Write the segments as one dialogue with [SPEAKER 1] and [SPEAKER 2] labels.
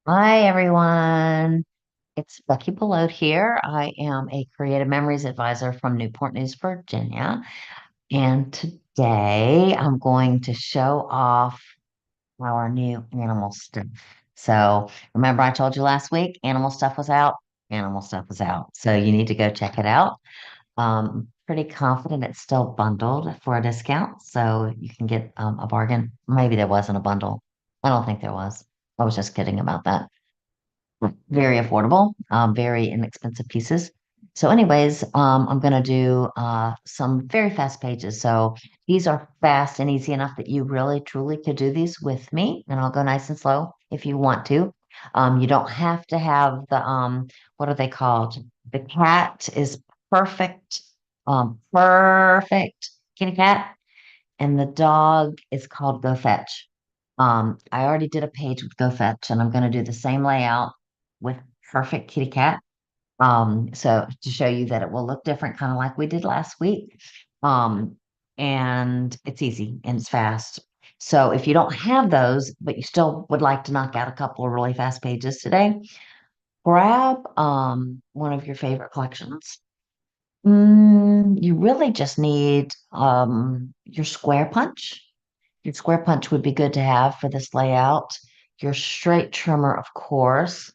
[SPEAKER 1] Hi, everyone. It's Beckie Belote here. I am a creative memories advisor from Newport News, Virginia. And today I'm going to show off our new animal stuff. So remember I told you last week, animal stuff was out? Animal stuff was out. So you need to go check it out. Pretty confident it's still bundled for a discount. So you can get a bargain. Maybe there wasn't a bundle. I don't think there was. I was just kidding about that. Very affordable, very inexpensive pieces. So, anyways, I'm gonna do some very fast pages. So these are fast and easy enough that you really truly could do these with me, and I'll go nice and slow if you want to. You don't have to have the what are they called? The cat is perfect, perfect kitty cat, and the dog is called Go Fetch. I already did a page with Go Fetch, and I'm going to do the same layout with Perfect Kitty Cat. So to show you that it will look different, kind of like we did last week. Um, and it's easy and it's fast. So if you don't have those, but you still would like to knock out a couple of really fast pages today, grab one of your favorite collections. You really just need your square punch. Your square punch would be good to have for this layout. Your straight trimmer, of course.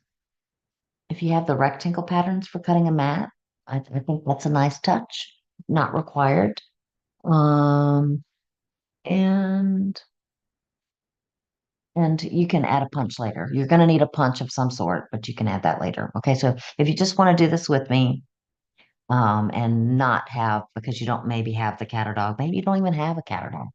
[SPEAKER 1] If you have the rectangle patterns for cutting a mat, I think that's a nice touch. Not required. Um, and and you can add a punch later. You're going to need a punch of some sort, but you can add that later. Okay, so if you just want to do this with me, and not have because you don't maybe have the cat or dog, maybe you don't even have a cat or dog.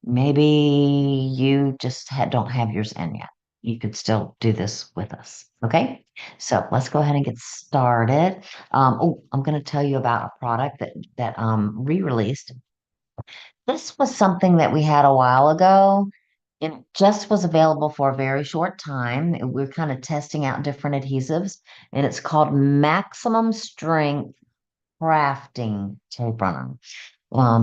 [SPEAKER 1] Maybe you just don't have yours in yet. You could still do this with us. Okay. So let's go ahead and get started. I'm going to tell you about a product that re-released. This was something that we had a while ago. It just was available for a very short time. We're kind of testing out different adhesives, and it's called Maximum Strength Crafting Tape Runner.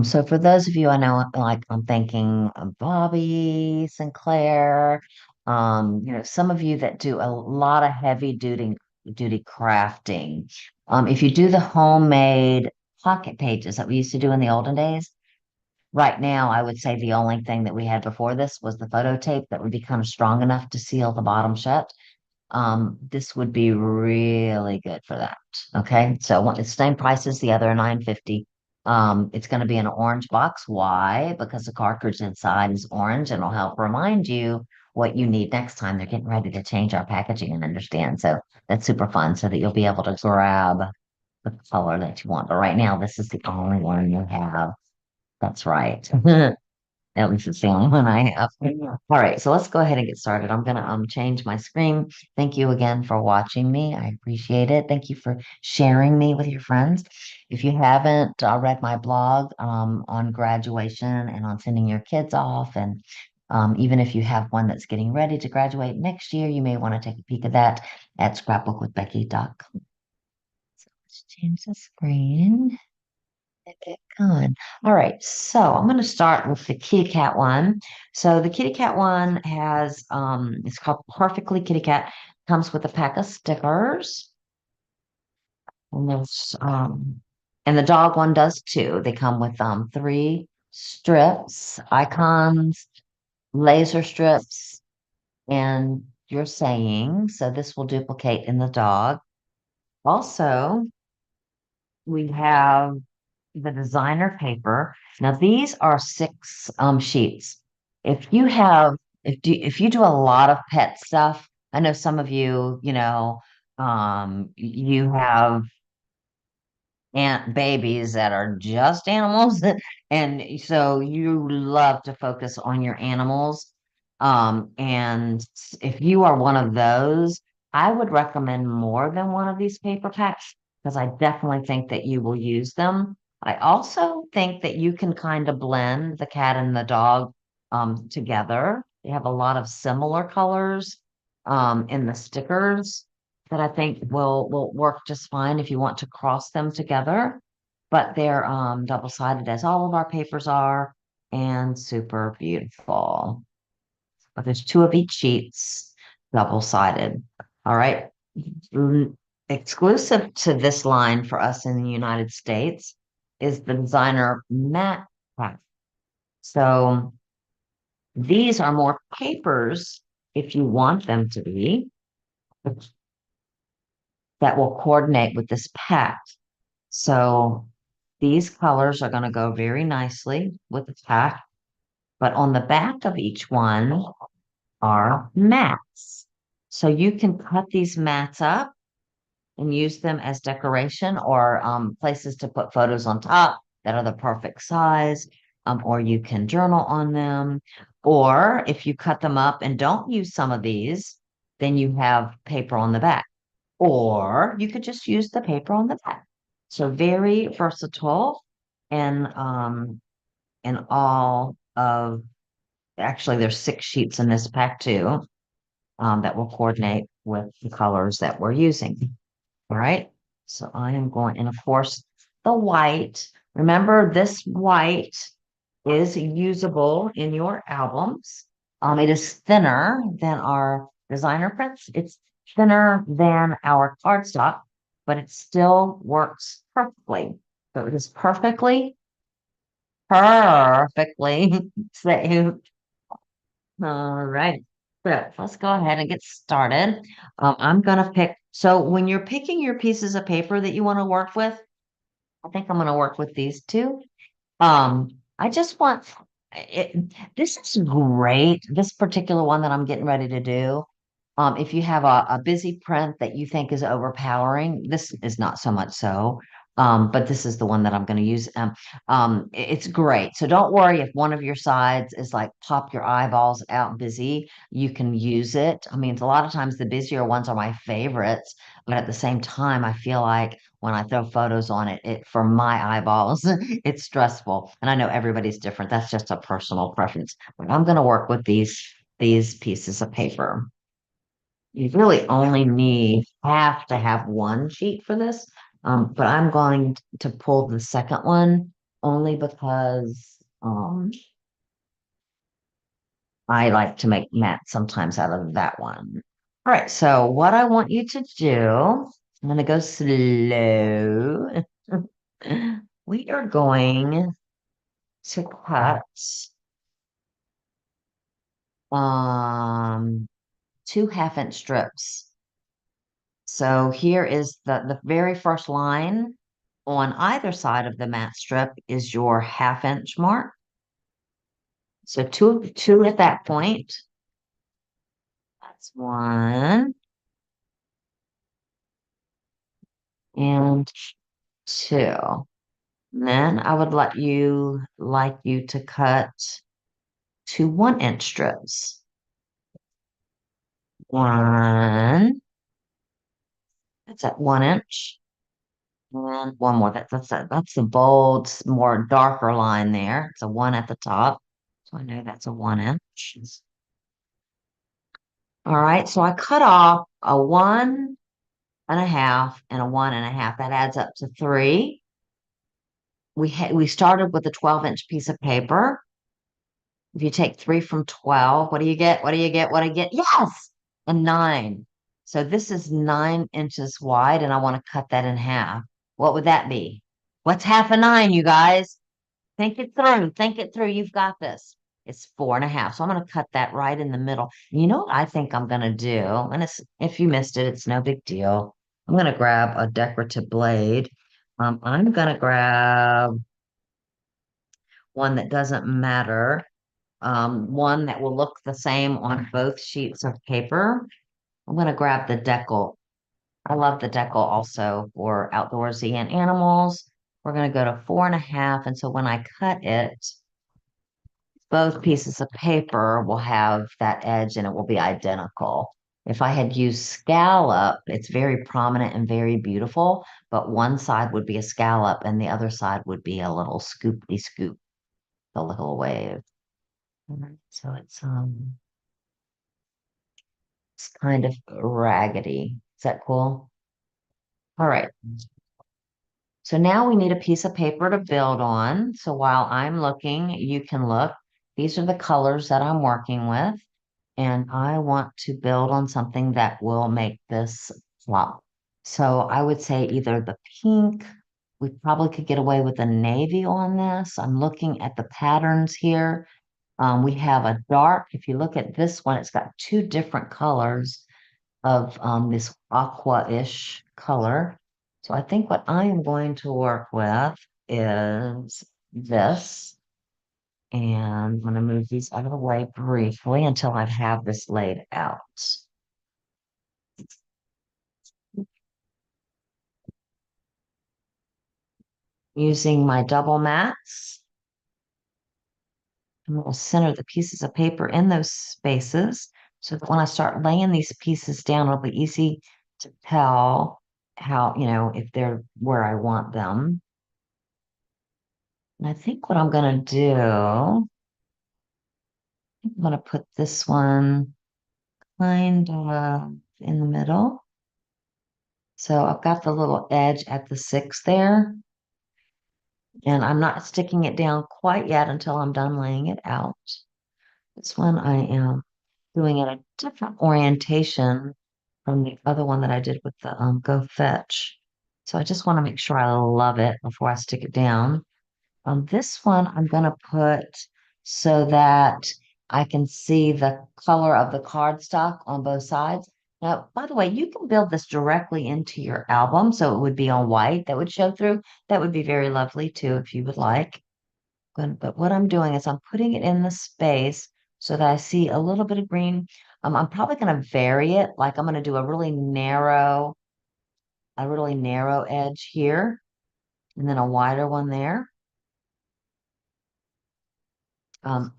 [SPEAKER 1] So for those of you I know, like I'm thinking of Bobby Sinclair, some of you that do a lot of heavy duty crafting. If you do the homemade pocket pages that we used to do in the olden days, right now I would say the only thing that we had before this was the photo tape that would be kind of strong enough to seal the bottom shut. This would be really good for that. Okay, so it's the same price as the other 950. It's going to be an orange box. Why? Because the cartridge inside is orange and it'll help remind you what you need next time. They're getting ready to change our packaging and understand. So that's super fun so that you'll be able to grab the color that you want. But right now, this is the only one you have. That's right. At least it's the only one I have. All right, so let's go ahead and get started. I'm gonna change my screen. Thank you again for watching me. I appreciate it. Thank you for sharing me with your friends. If you haven't read my blog on graduation and on sending your kids off, and even if you have one that's getting ready to graduate next year, you may want to take a peek at that at scrapbookwithbecky.com. So let's change the screen. Get going. All right, so I'm going to start with the kitty cat one. So the kitty cat one has it's called Perfectly Kitty Cat. Comes with a pack of stickers, and there's and the dog one does too. They come with three strips, icons, laser strips, and your saying. So this will duplicate in the dog. Also, we have the designer paper. Now these are six sheets. If you have if you do a lot of pet stuff, I know some of you, you have ant babies that are just animals and so you love to focus on your animals. And if you are one of those, I would recommend more than one of these paper packs because I definitely think that you will use them. I also think that you can kind of blend the cat and the dog together. They have a lot of similar colors in the stickers that I think will work just fine if you want to cross them together. But they're double-sided as all of our papers are and super beautiful. But there's two of each sheets. double-sided. All right. Mm, Exclusive to this line for us in the United States is the designer matte pack. So these are more papers if you want them to be that will coordinate with this pack. So these colors are going to go very nicely with the pack, but on the back of each one are mats. So you can cut these mats up and use them as decoration or places to put photos on top that are the perfect size, or you can journal on them. Or if you cut them up and don't use some of these, then you have paper on the back. Or you could just use the paper on the back. So very versatile and all of actually there's 6 sheets in this pack too, that will coordinate with the colors that we're using. All right. So I am going, and of course, the white. Remember, this white is usable in your albums. It is thinner than our designer prints. It's thinner than our cardstock, but it still works perfectly. So it is perfectly safe. All right. So let's go ahead and get started. I'm gonna pick. So when you're picking your pieces of paper that you want to work with, I think I'm gonna work with these two. I just want it. This is great. This particular one that I'm getting ready to do. If you have a busy print that you think is overpowering, this is not so much so. But this is the one that I'm going to use. It's great. So don't worry if one of your sides is like pop your eyeballs out busy, you can use it. I mean, it's a lot of times the busier ones are my favorites, but at the same time, I feel like when I throw photos on it, it for my eyeballs, it's stressful. And I know everybody's different. That's just a personal preference. But I'm going to work with these pieces of paper. You really only have to have 1 sheet for this. But I'm going to pull the second one only because I like to make mats sometimes out of that one. All right, so what I want you to do, I'm going to go slow. We are going to cut um 2 half-inch strips. So here is the very first line on either side of the mat strip is your 1/2 inch mark. So two at that point. That's one and two. And then I would like you to cut 2 1-inch strips. One, that's at 1 inch. And one more. That's the bold, more darker line there. It's a one at the top. So I know that's a 1 inch. All right, so I cut off a 1.5 and a 1.5. That adds up to 3. We started with a 12-inch piece of paper. If you take 3 from 12, what do you get? What do you get? What do you get? Yes, a 9. So this is 9 inches wide, and I want to cut that in half. What would that be? What's half a 9, you guys? Think it through. Think it through. You've got this. It's 4.5. So I'm going to cut that right in the middle. You know what I think I'm going to do? And if you missed it, it's no big deal. I'm going to grab a decorative blade. I'm going to grab one that doesn't matter. One that will look the same on both sheets of paper. I'm going to grab the decal. I love the decal also for outdoorsy and animals. We're going to go to 4.5. And so when I cut it, both pieces of paper will have that edge and it will be identical. If I had used scallop, it's very prominent and very beautiful, but one side would be a scallop and the other side would be a little scoopy scoop, the little wave. So it's kind of raggedy. Is that cool? All right. So now we need a piece of paper to build on. So while I'm looking, you can look. These are the colors that I'm working with. and I want to build on something that will make this flop. So I would say either the pink, we probably could get away with a navy on this. I'm looking at the patterns here. We have a dark, if you look at this one, it's got two different colors of this aqua-ish color. So I think what I am going to work with is this. And I'm going to move these out of the way briefly until I have this laid out. Using my double mats, and we'll center the pieces of paper in those spaces so that when I start laying these pieces down, it'll be easy to tell how, if they're where I want them. And I think what I'm going to do, I'm going to put this one kind of in the middle. So I've got the little edge at the 6 there, and I'm not sticking it down quite yet until I'm done laying it out. This one I am doing at a different orientation from the other one that I did with the Go Fetch. So I just want to make sure I love it before I stick it down. This one I'm going to put so that I can see the color of the cardstock on both sides. Now, by the way, you can build this directly into your album, so it would be on white that would show through. That would be very lovely too, if you would like. But what I'm doing is I'm putting it in the space so that I see a little bit of green. I'm probably going to vary it, like I'm going to do a really narrow edge here, and then a wider one there.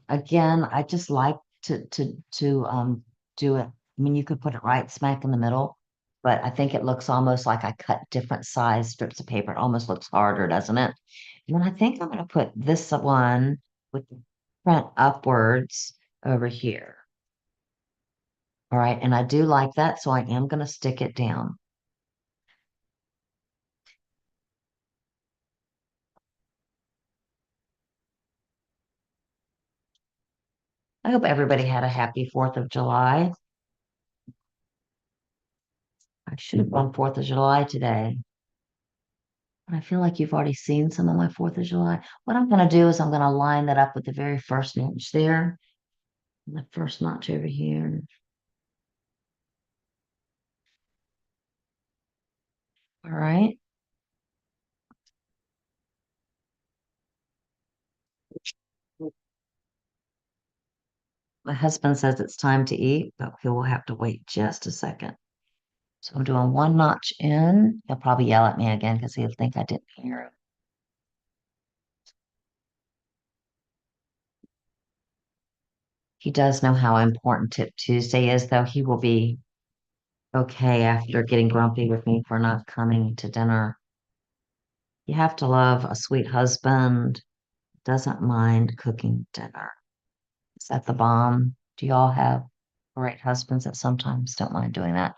[SPEAKER 1] Again, I just like to do it. I mean, you could put it right smack in the middle, but I think it looks almost like I cut different size strips of paper. It almost looks harder, doesn't it? And then I think I'm going to put this one with the front upwards over here. All right, and I do like that, so I am going to stick it down. I hope everybody had a happy 4th of July. I should have gone 4th of July today. I feel like you've already seen some of my 4th of July. What I'm going to do is I'm going to line that up with the very first notch there, and the first notch over here. All right. My husband says it's time to eat, but he will have to wait just a second. So I'm doing one notch in. He'll probably yell at me again because he'll think I didn't hear him. He does know how important Tip Tuesday is, though he will be okay after getting grumpy with me for not coming to dinner. You have to love a sweet husband, doesn't mind cooking dinner. Is that the bomb? Do y'all have great husbands that sometimes don't mind doing that?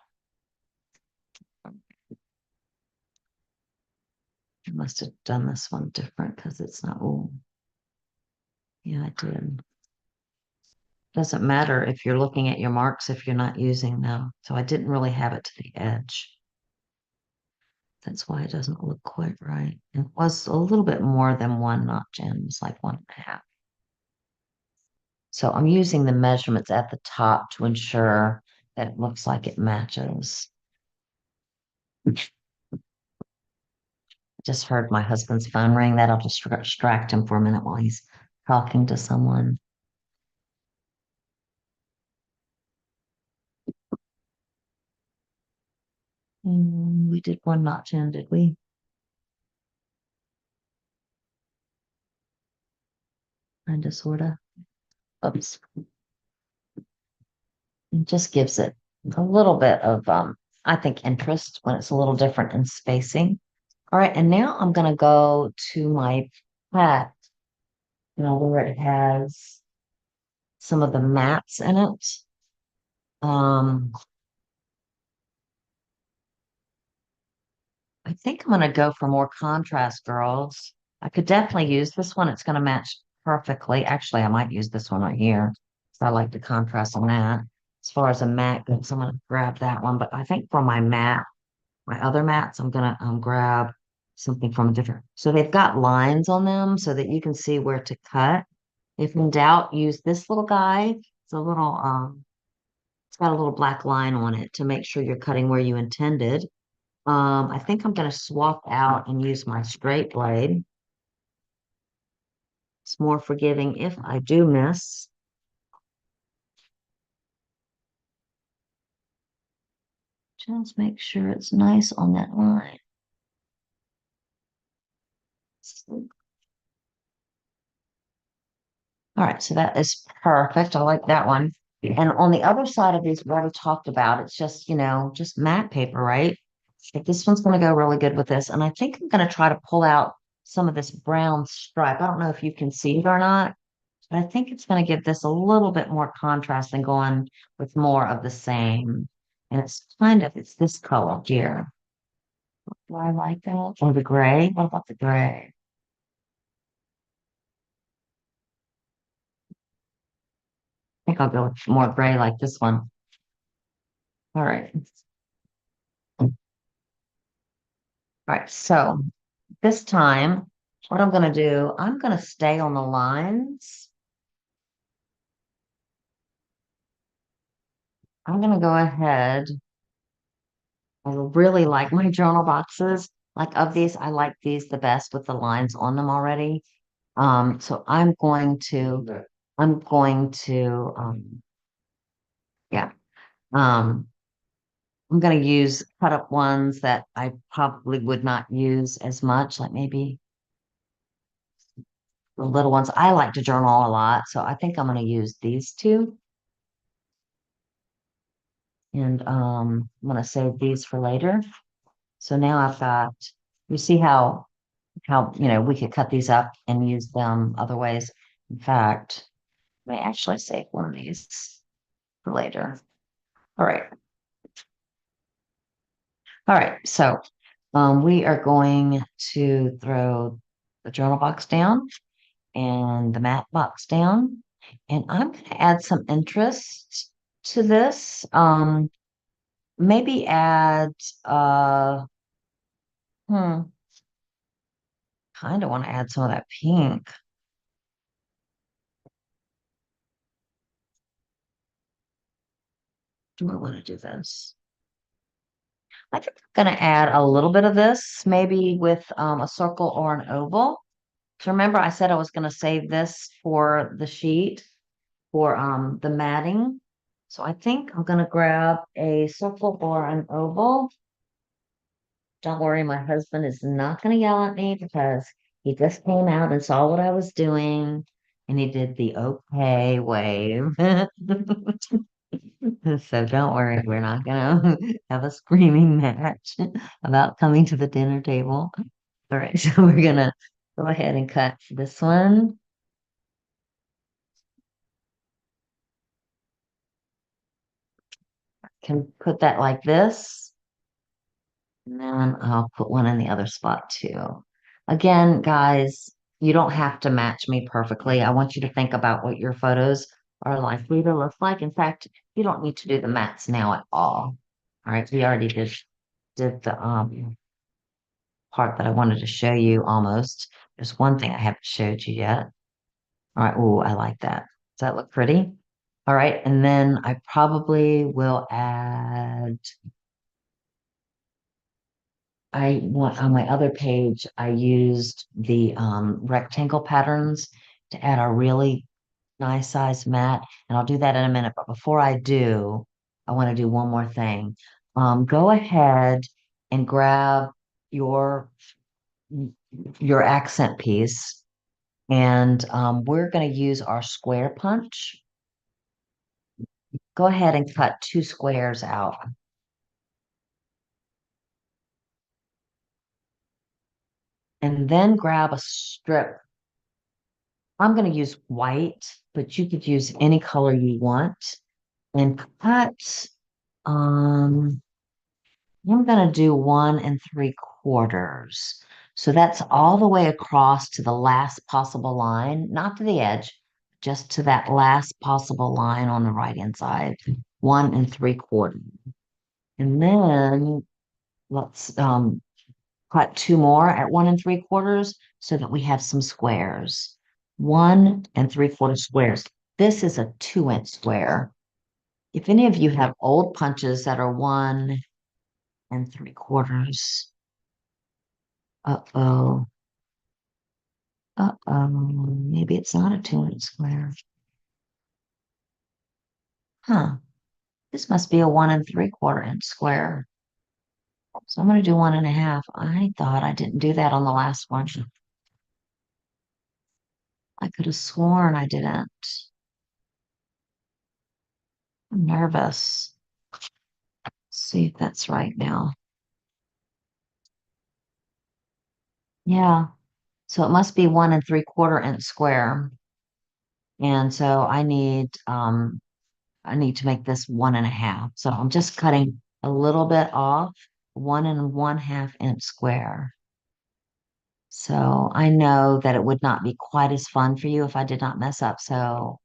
[SPEAKER 1] I must have done this one different because it's not, oh, yeah, I did. Doesn't matter if you're looking at your marks if you're not using them. So I didn't really have it to the edge. That's why it doesn't look quite right. It was a little bit more than one notch in. It was like 1.5. So I'm using the measurements at the top to ensure that it looks like it matches. Just heard my husband's phone ring. That'll distract him for a minute while he's talking to someone. We did one notch in, did we? Kinda, sorta. Oops. It just gives it a little bit of, I think, interest when it's a little different in spacing. All right, and now I'm gonna go to my plat, where it has some of the mats in it. Um, I think I'm gonna go for more contrast, girls. I could definitely use this one. It's gonna match perfectly. Actually, I might use this one right here. I like the contrast on that. As far as a mat goes, I'm gonna grab that one. But I think for my mat, my other mats, I'm gonna grab something from a different. So they've got lines on them so that you can see where to cut. If in doubt, use this little guy. It's a little it's got a little black line on it to make sure you're cutting where you intended. I think I'm gonna swap out and use my straight blade. It's more forgiving if I do miss. Just make sure it's nice on that line. All right, so that is perfect. I like that one. And on the other side of these, we already talked about, it's just, just matte paper, right? Like this one's going to go really good with this. And I think I'm going to try to pull out some of this brown stripe. I don't know if you can see it or not, but I think it's going to give this a little bit more contrast than going with more of the same. And it's this color here. Do I like that? Or the gray? What about the gray? I think I'll go with more gray like this one. All right. All right. So this time, what I'm going to do, I'm going to stay on the lines. I'm going to go ahead. I really like my journal boxes. Like of these, I like these the best with the lines on them already. So I'm going to, yeah, um, I'm going to use cut up ones that I probably would not use as much, like maybe the little ones. I like to journal a lot, so I think I'm going to use these two. And I'm going to save these for later. So now I've got, you see how we could cut these up and use them other ways. In fact, I may actually save one of these for later. All right. All right. So we are going to throw the journal box down and the matte box down. And I'm going to add some interest to this. Maybe add hmm, kind of want to add some of that pink. Do I want to do this? I think I'm going to add a little bit of this, maybe with a circle or an oval. So remember, I said I was going to save this for the sheet for the matting. So I think I'm going to grab a circle or an oval. Don't worry, my husband is not going to yell at me because he just came out and saw what I was doing and he did the okay wave. So don't worry, we're not gonna have a screaming match about coming to the dinner table. All right, so we're gonna go ahead and cut this one. Can put that like this, and then I'll put one in the other spot too. Again, guys, you don't have to match me perfectly. I want you to think about what your photos are likely to look like. In fact, you don't need to do the mats now at all. All right, we already did the part that I wanted to show you almost. There's one thing I haven't showed you yet. All right. Oh, I like that. Does that look pretty? All right. And then I probably will add, I want on my other page, I used the rectangle patterns to add a really nice size mat. And I'll do that in a minute. But before I do, I want to do one more thing. Go ahead and grab your your accent piece. And we're going to use our square punch. Go ahead and cut 2 squares out. And then grab a strip. I'm going to use white, but you could use any color you want. And cut, um, I'm going to do 1 3/4. So that's all the way across to the last possible line, not to the edge, just to that last possible line on the right hand side, 1 3/4. And then let's cut two more at 1 3/4 so that we have some squares. 1 3/4 squares. This is a 2-inch square. If any of you have old punches that are 1 3/4, uh-oh, uh-oh, maybe it's not a 2-inch square. Huh, this must be a 1 3/4 inch square. So I'm going to do 1 1/2. I thought I didn't do that on the last one. I could have sworn I didn't. I'm nervous. Let's see if that's right now. Yeah. So it must be 1 3/4 inch square. And so I need to make this 1 1/2. So I'm just cutting a little bit off 1 1/2 inch square. So I know that it would not be quite as fun for you if I did not mess up. So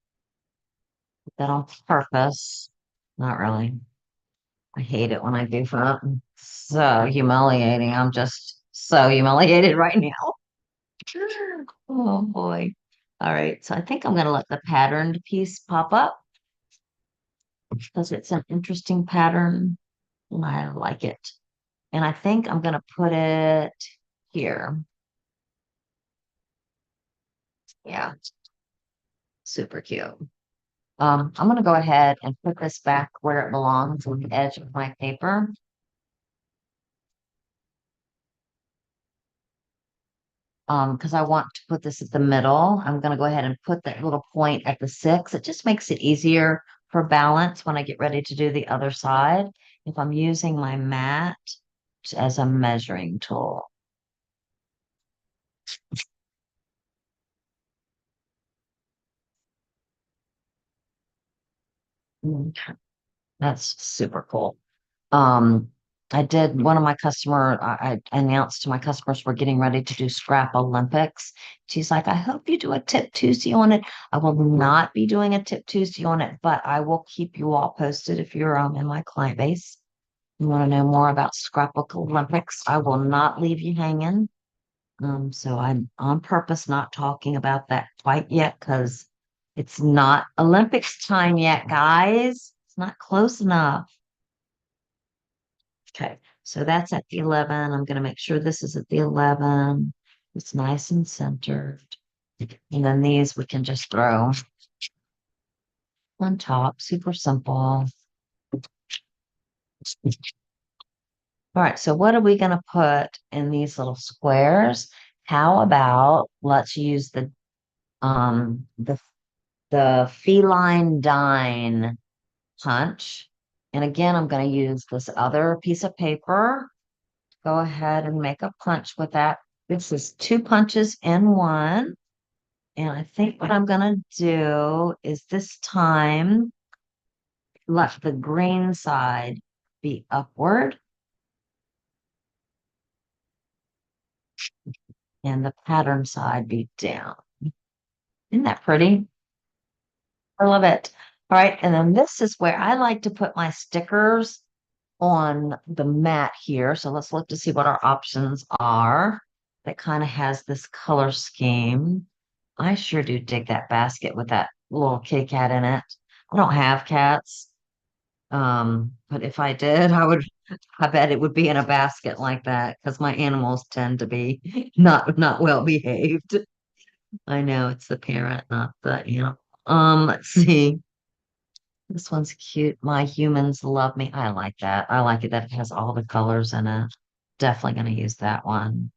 [SPEAKER 1] put that on purpose. Not really. I hate it when I goof up. So humiliating. I'm just so humiliated right now. Oh boy. All right. So I think I'm going to let the patterned piece pop up because it's an interesting pattern and I like it. And I think I'm going to put it here. Yeah, super cute. I'm going to go ahead and put this back where it belongs on the edge of my paper. Because I want to put this at the middle. I'm going to go ahead and put that little point at the 6. It just makes it easier for balance when I get ready to do the other side. If I'm using my mat as a measuring tool. Okay, that's super cool. Um, I did one of my I announced to my customers we're getting ready to do Scrap Olympics. She's like, I hope you do a tip Tuesday on it. I will not be doing a tip Tuesday on it, but I will keep you all posted if you're in my client base. You want to know more about Scrapbook Olympics? I will not leave you hanging. So I'm on purpose not talking about that quite yet because it's not Olympics time yet, guys. It's not close enough. Okay, so that's at the 11. I'm going to make sure this is at the 11. It's nice and centered. And then these we can just throw on top, super simple. All right, so what are we going to put in these little squares? How about let's use um the the feline dine punch. And again, I'm going to use this other piece of paper. Go ahead and make a punch with that. This is 2 punches in one. And I think what I'm going to do is this time let the green side be upward and the pattern side be down. Isn't that pretty? I love it. All right. And then this is where I like to put my stickers on the mat here. So let's look to see what our options are. That kind of has this color scheme. I sure do dig that basket with that little kitty cat in it. I don't have cats. But if I did, I bet it would be in a basket like that because my animals tend to be not well behaved. I know it's the parent, not the animal. Let's see. This one's cute. My humans love me. I like that. I like it that it has all the colors in it. Definitely going to use that one.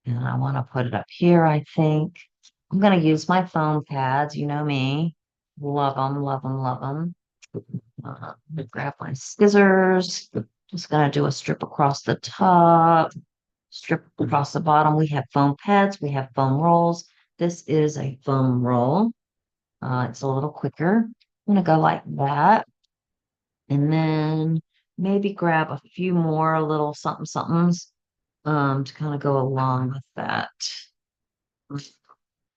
[SPEAKER 1] And I want to put it up here, I think. I'm going to use my foam pads. You know me. Love them, love them, love them. Grab my scissors. Just going to do a strip across the top, strip across the bottom. We have foam pads. We have foam rolls. This is a foam roll. It's a little quicker. I'm going to go like that. And then maybe grab a few more little something somethings to kind of go along with that.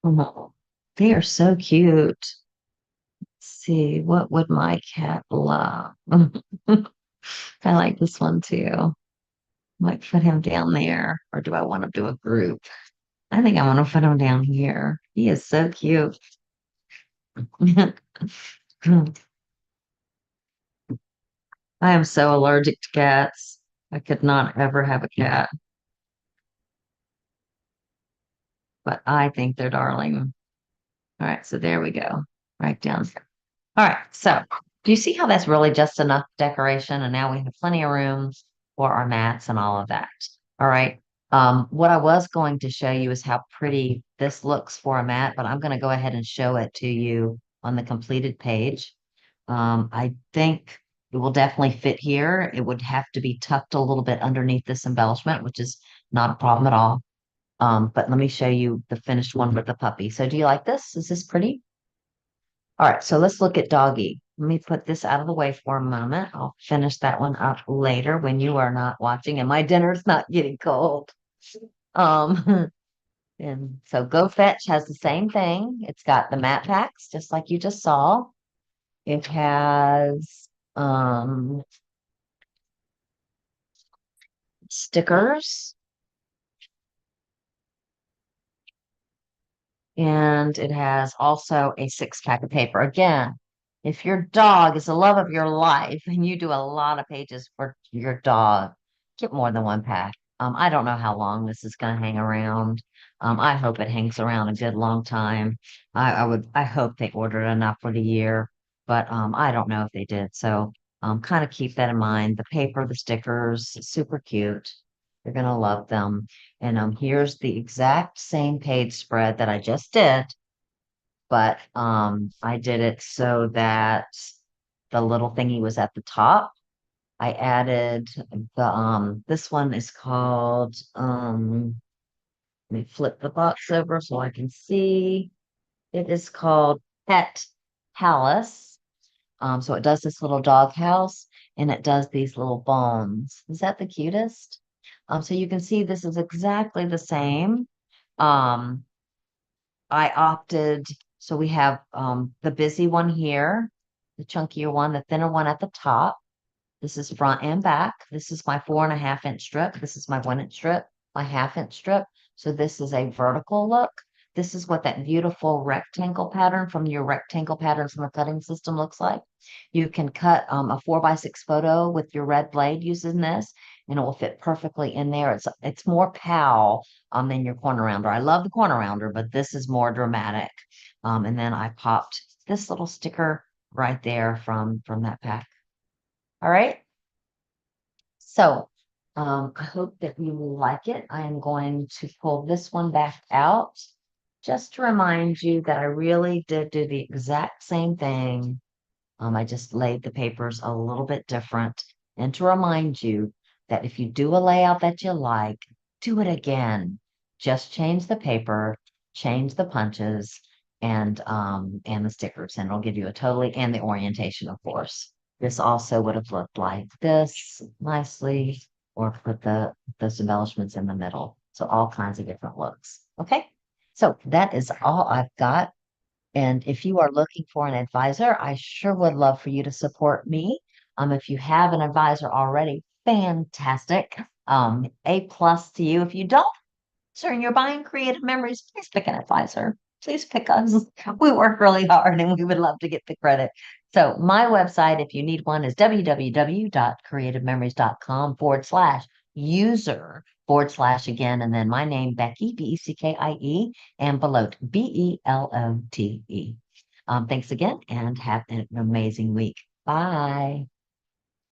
[SPEAKER 1] Oh, they are so cute. see, what would my cat love? I like this one too. Might put him down there, or do I want to do a group? I think I want to put him down here. He is so cute. I am so allergic to cats. I could not ever have a cat, but I think they're darling. All right, so there we go. Right down there. All right, so do you see how that's really just enough decoration? And now we have plenty of rooms for our mats and all of that. All right. What I was going to show you is how pretty this looks for a mat, but I'm going to go ahead and show it to you on the completed page. I think it will definitely fit here. It would have to be tucked a little bit underneath this embellishment, which is not a problem at all. But let me show you the finished one with the puppy. So do you like this? Is this pretty? All right, so let's look at doggy. Let me put this out of the way for a moment. I'll finish that one up later when you are not watching and my dinner's not getting cold. Um, and so Go Fetch has the same thing. It's got the mat packs, just like you just saw. It has stickers. And it has also a 6 pack of paper. Again, if your dog is the love of your life and you do a lot of pages for your dog, get more than 1 pack. I don't know how long this is going to hang around. I hope it hangs around a good long time. I hope they ordered enough for the year, but I don't know if they did. So kind of keep that in mind. The paper, the stickers, super cute. You're gonna love them. And here's the exact same page spread that I just did, but I did it so that the little thingy was at the top. I added the this one is called let me flip the box over so I can see. It is called Pet Palace. So it does this little dog house and it does these little bones. Is that the cutest? So you can see this is exactly the same. Um, I opted, so we have the busy one here, the chunkier one, the thinner one at the top. This is front and back. This is my 4.5 inch strip. This is my 1 inch strip, my 1/2 inch strip. So this is a vertical look. This is what that beautiful rectangle pattern from your rectangle patterns in the cutting system looks like. You can cut a 4x6 photo with your red blade using this, and it will fit perfectly in there. It's more pow than your corner rounder. I love the corner rounder, but this is more dramatic. And then I popped this little sticker right there from that pack. All right. So I hope that you will like it. I am going to pull this one back out just to remind you that I really did do the exact same thing. I just laid the papers a little bit different and to remind you that if you do a layout that you like, do it again. Just change the paper, change the punches and the stickers, and it'll give you a totally and the orientation, of course. This also would have looked like this nicely, or put those embellishments in the middle. So all kinds of different looks. Okay. So that is all I've got. And if you are looking for an advisor, I sure would love for you to support me. If you have an advisor already, fantastic. A plus to you. If you don't, sir, and you're buying creative memories, please pick an advisor. Please pick us. We work really hard and we would love to get the credit. So my website, if you need one, is www.creativememories.com/user/ again, and then my name, Beckie, Beckie, and Belote, Belote. Thanks again and have an amazing week. Bye.